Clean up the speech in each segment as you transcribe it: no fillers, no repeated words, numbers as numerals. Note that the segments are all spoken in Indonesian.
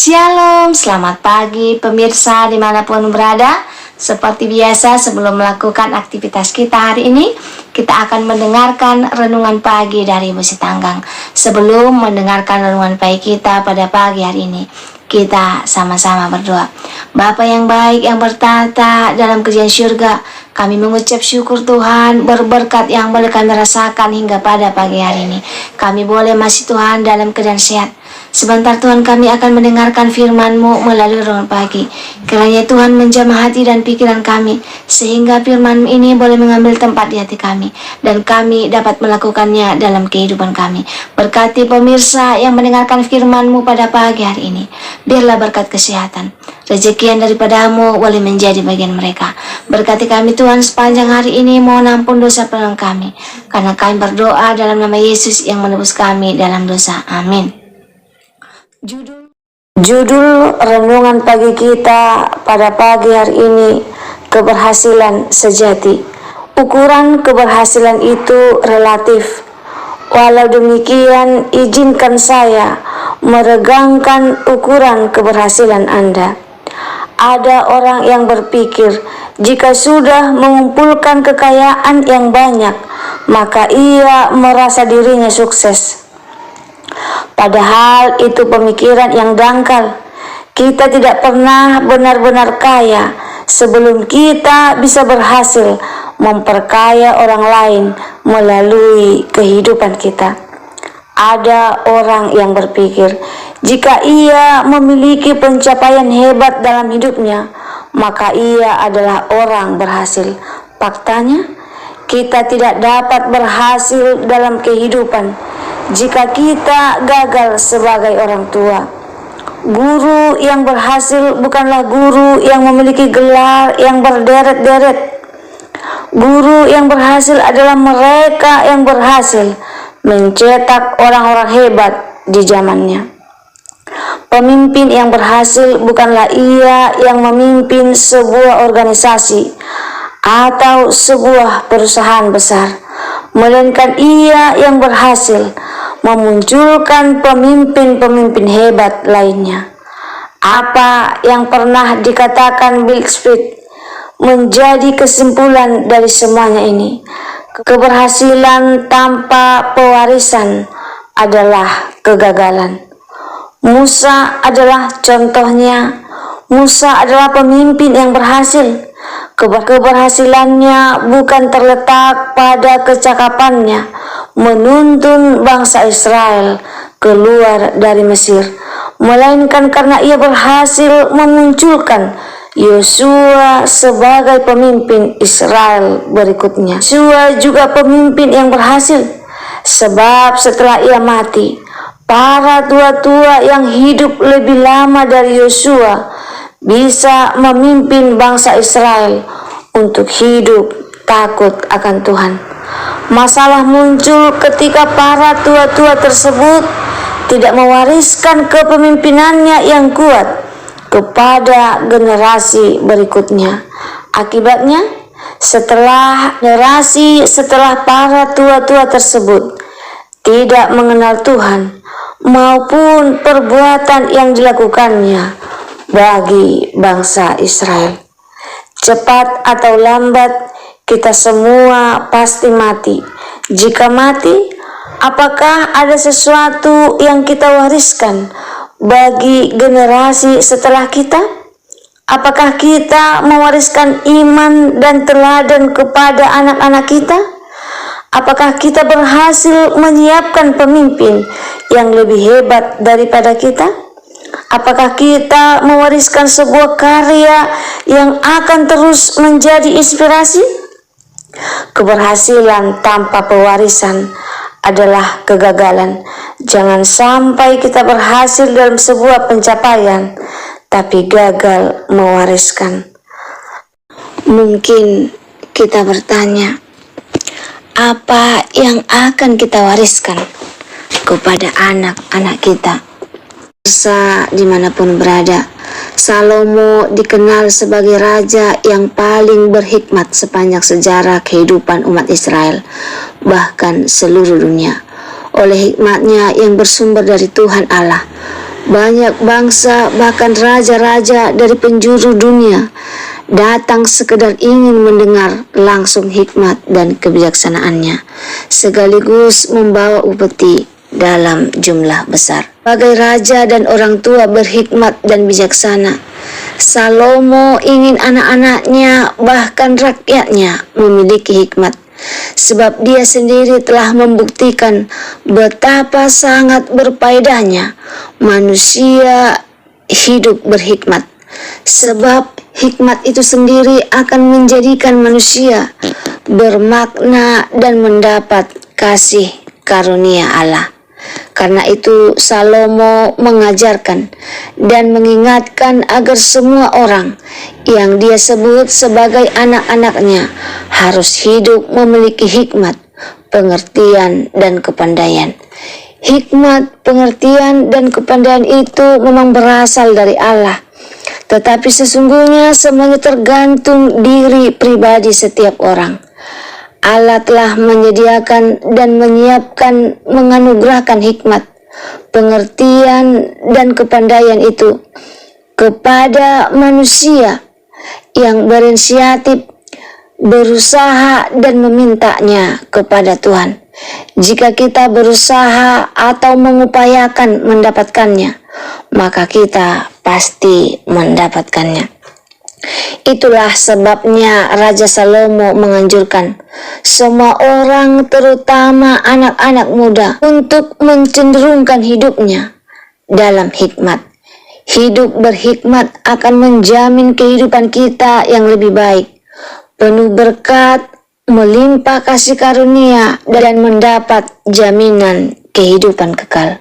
Shalom, selamat pagi pemirsa dimanapun berada. Seperti biasa, sebelum melakukan aktivitas kita hari ini, kita akan mendengarkan renungan pagi dari Ibu Sitanggang. Sebelum mendengarkan renungan pagi kita pada pagi hari ini, kita sama-sama berdoa. Bapa yang baik yang bertata dalam kerajaan surga, kami mengucap syukur Tuhan berberkat yang boleh kami rasakan hingga pada pagi hari ini. Kami boleh masih Tuhan dalam keadaan sehat. Sebentar Tuhan, kami akan mendengarkan firman-Mu melalui renungan pagi. Kiranya Tuhan menjamah hati dan pikiran kami, sehingga firman-Mu ini boleh mengambil tempat di hati kami, dan kami dapat melakukannya dalam kehidupan kami. Berkati pemirsa yang mendengarkan firman-Mu pada pagi hari ini. Biarlah berkat kesehatan, rezeki yang daripada-Mu boleh menjadi bagian mereka. Berkati kami Tuhan sepanjang hari ini, mohon ampun dosa pelanggan kami, karena kami berdoa dalam nama Yesus yang menebus kami dalam dosa. Amin. Judul renungan pagi kita pada pagi hari ini, keberhasilan sejati. Ukuran keberhasilan itu relatif. Walau demikian, izinkan saya meregangkan ukuran keberhasilan Anda. Ada orang yang berpikir, jika sudah mengumpulkan kekayaan yang banyak, maka ia merasa dirinya sukses. Padahal itu pemikiran yang dangkal. Kita tidak pernah benar-benar kaya sebelum kita bisa berhasil memperkaya orang lain melalui kehidupan kita. Ada orang yang berpikir, jika ia memiliki pencapaian hebat dalam hidupnya, maka ia adalah orang berhasil. Faktanya, kita tidak dapat berhasil dalam kehidupan jika kita gagal sebagai orang tua. Guru yang berhasil bukanlah guru yang memiliki gelar yang berderet-deret. Guru yang berhasil adalah mereka yang berhasil mencetak orang-orang hebat di zamannya. Pemimpin yang berhasil bukanlah ia yang memimpin sebuah organisasi atau sebuah perusahaan besar, melainkan ia yang berhasil memunculkan pemimpin-pemimpin hebat lainnya. Apa yang pernah dikatakan Bill Smith menjadi kesimpulan dari semuanya ini. Keberhasilan tanpa pewarisan adalah kegagalan. Musa adalah contohnya. Musa adalah pemimpin yang berhasil. Keberhasilannya bukan terletak pada kecakapannya menuntun bangsa Israel keluar dari Mesir, melainkan karena ia berhasil memunculkan Yosua sebagai pemimpin Israel berikutnya. Yosua juga pemimpin yang berhasil, sebab setelah ia mati, para tua-tua yang hidup lebih lama dari Yosua bisa memimpin bangsa Israel untuk hidup takut akan Tuhan. Masalah muncul ketika para tua-tua tersebut tidak mewariskan kepemimpinannya yang kuat kepada generasi berikutnya. Akibatnya, setelah para tua-tua tersebut tidak mengenal Tuhan maupun perbuatan yang dilakukannya bagi bangsa Israel. Cepat atau lambat, kita semua pasti mati. Jika mati, apakah ada sesuatu yang kita wariskan bagi generasi setelah kita? Apakah kita mewariskan iman dan teladan kepada anak-anak kita? Apakah kita berhasil menyiapkan pemimpin yang lebih hebat daripada kita? Apakah kita mewariskan sebuah karya yang akan terus menjadi inspirasi? Keberhasilan tanpa pewarisan adalah kegagalan. Jangan sampai kita berhasil dalam sebuah pencapaian, tapi gagal mewariskan. Mungkin kita bertanya, apa yang akan kita wariskan kepada anak-anak kita? Dimanapun berada, Salomo dikenal sebagai raja yang paling berhikmat sepanjang sejarah kehidupan umat Israel, bahkan seluruh dunia. Oleh hikmatnya yang bersumber dari Tuhan Allah, Banyak bangsa, bahkan raja-raja dari penjuru dunia datang sekedar ingin mendengar langsung hikmat dan kebijaksanaannya, sekaligus membawa upeti dalam jumlah besar. Sebagai raja dan orang tua berhikmat dan bijaksana, Salomo ingin anak-anaknya, bahkan rakyatnya, memiliki hikmat. Sebab dia sendiri telah membuktikan betapa sangat berfaedahnya manusia hidup berhikmat. Sebab hikmat itu sendiri akan menjadikan manusia bermakna dan mendapat kasih karunia Allah. Karena itu Salomo mengajarkan dan mengingatkan agar semua orang yang dia sebut sebagai anak-anaknya harus hidup memiliki hikmat, pengertian, dan kepandaian. Hikmat, pengertian, dan kepandaian itu memang berasal dari Allah. Tetapi sesungguhnya semuanya tergantung diri pribadi setiap orang. Allah telah menyediakan dan menyiapkan, menganugerahkan hikmat, pengertian, dan kepandaian itu kepada manusia yang berinisiatif, berusaha, dan memintanya kepada Tuhan. Jika kita berusaha atau mengupayakan mendapatkannya, maka kita pasti mendapatkannya. Itulah sebabnya Raja Salomo menganjurkan semua orang, terutama anak-anak muda, untuk mencenderungkan hidupnya dalam hikmat. Hidup berhikmat akan menjamin kehidupan kita yang lebih baik, penuh berkat, melimpah kasih karunia, dan mendapat jaminan kehidupan kekal.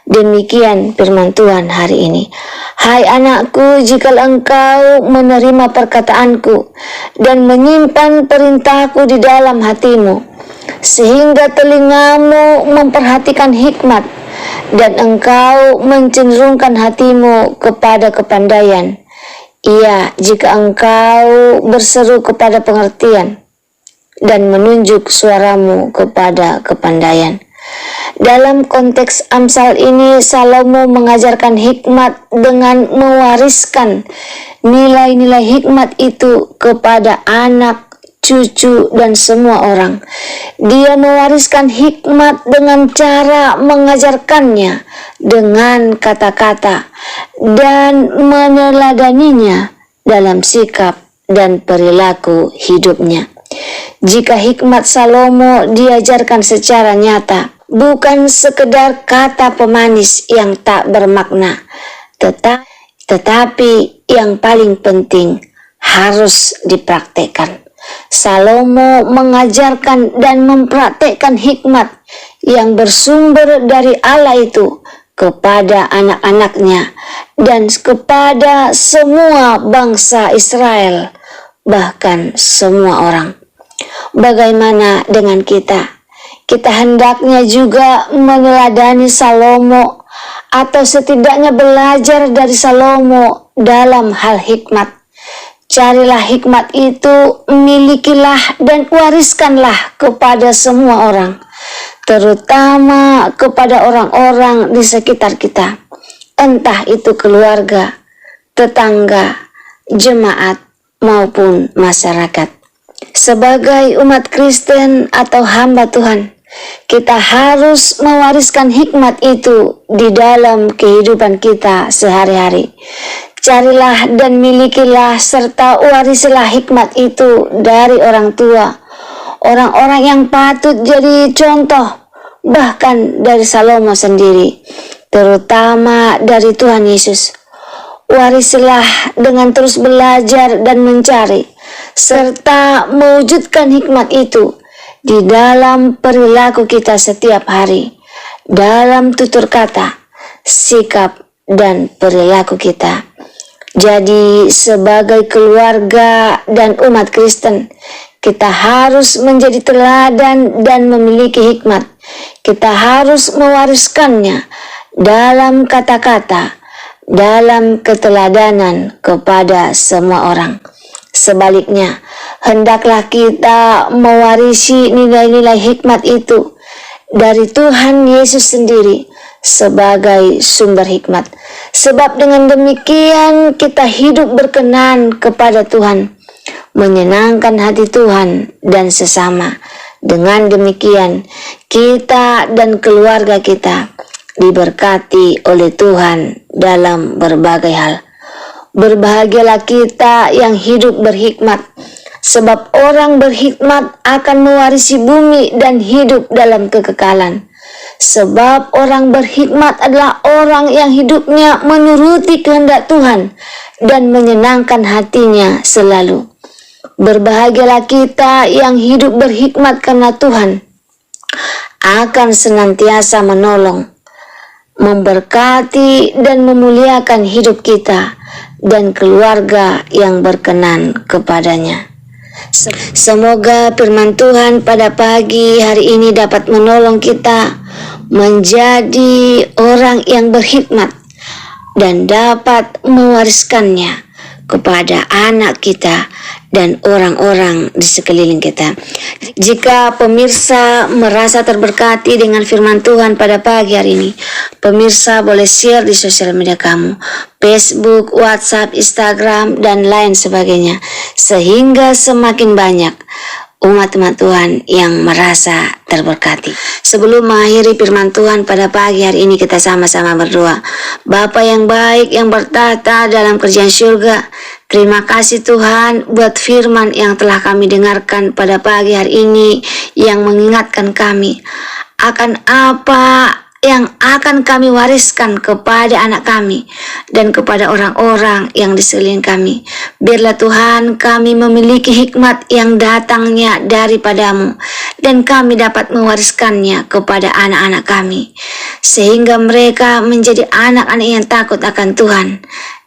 Demikian firman Tuhan hari ini. Hai anakku, jika engkau menerima perkataanku dan menyimpan perintahku di dalam hatimu, sehingga telingamu memperhatikan hikmat dan engkau mencenderungkan hatimu kepada kepandaian. Iya, jika engkau berseru kepada pengertian dan menunjuk suaramu kepada kepandaian. Dalam konteks Amsal ini, Salomo mengajarkan hikmat dengan mewariskan nilai-nilai hikmat itu kepada anak, cucu, dan semua orang. Dia mewariskan hikmat dengan cara mengajarkannya dengan kata-kata dan meneladaninya dalam sikap dan perilaku hidupnya. Jika hikmat Salomo diajarkan secara nyata, bukan sekedar kata pemanis yang tak bermakna, tetapi yang paling penting harus dipraktekkan. Salomo mengajarkan dan mempraktekkan hikmat yang bersumber dari Allah itu kepada anak-anaknya dan kepada semua bangsa Israel, bahkan semua orang. Bagaimana dengan kita? Kita hendaknya juga meneladani Salomo, atau setidaknya belajar dari Salomo dalam hal hikmat. Carilah hikmat itu, milikilah dan wariskanlah kepada semua orang, terutama kepada orang-orang di sekitar kita, entah itu keluarga, tetangga, jemaat, maupun masyarakat. Sebagai umat Kristen atau hamba Tuhan, kita harus mewariskan hikmat itu di dalam kehidupan kita sehari-hari. Carilah dan milikilah serta warisilah hikmat itu dari orang tua, orang-orang yang patut jadi contoh, bahkan dari Salomo sendiri, terutama dari Tuhan Yesus. Warisilah dengan terus belajar dan mencari, serta mewujudkan hikmat itu di dalam perilaku kita setiap hari, dalam tutur kata, sikap, dan perilaku kita. Jadi sebagai keluarga dan umat Kristen, kita harus menjadi teladan dan memiliki hikmat. Kita harus mewariskannya dalam kata-kata, dalam keteladanan kepada semua orang. Sebaliknya, hendaklah kita mewarisi nilai-nilai hikmat itu dari Tuhan Yesus sendiri sebagai sumber hikmat. Sebab dengan demikian kita hidup berkenan kepada Tuhan, menyenangkan hati Tuhan dan sesama. Dengan demikian kita dan keluarga kita diberkati oleh Tuhan dalam berbagai hal. Berbahagialah kita yang hidup berhikmat, sebab orang berhikmat akan mewarisi bumi dan hidup dalam kekekalan. Sebab orang berhikmat adalah orang yang hidupnya menuruti kehendak Tuhan dan menyenangkan hatinya selalu. Berbahagialah kita yang hidup berhikmat karena Tuhan akan senantiasa menolong, memberkati dan memuliakan hidup kita dan keluarga yang berkenan kepadanya. Semoga firman Tuhan pada pagi hari ini dapat menolong kita menjadi orang yang berhikmat dan dapat mewariskannya kepada anak kita dan orang-orang di sekeliling kita. Jika pemirsa merasa terberkati dengan firman Tuhan pada pagi hari ini, pemirsa boleh share di sosial media kamu, Facebook, WhatsApp, Instagram, dan lain sebagainya, sehingga semakin banyak umat-umat Tuhan yang merasa terberkati. Sebelum mengakhiri firman Tuhan pada pagi hari ini, kita sama-sama berdoa. Bapa yang baik yang bertata dalam kerajaan surga, terima kasih Tuhan buat firman yang telah kami dengarkan pada pagi hari ini, yang mengingatkan kami akan apa yang akan kami wariskan kepada anak kami dan kepada orang-orang yang di sekeliling kami. Biarlah Tuhan kami memiliki hikmat yang datangnya daripadamu, dan kami dapat mewariskannya kepada anak-anak kami, sehingga mereka menjadi anak-anak yang takut akan Tuhan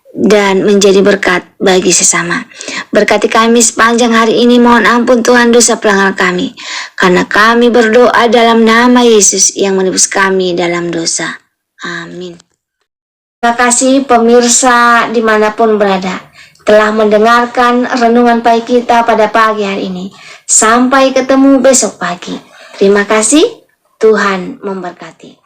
dan menjadi berkat bagi sesama. Berkati kami sepanjang hari ini. Mohon ampun Tuhan dosa pelanggaran kami, karena kami berdoa dalam nama Yesus yang menebus kami dalam dosa. Amin. Terima kasih pemirsa dimanapun berada telah mendengarkan renungan pagi kita pada pagi hari ini. Sampai ketemu besok pagi. Terima kasih. Tuhan memberkati.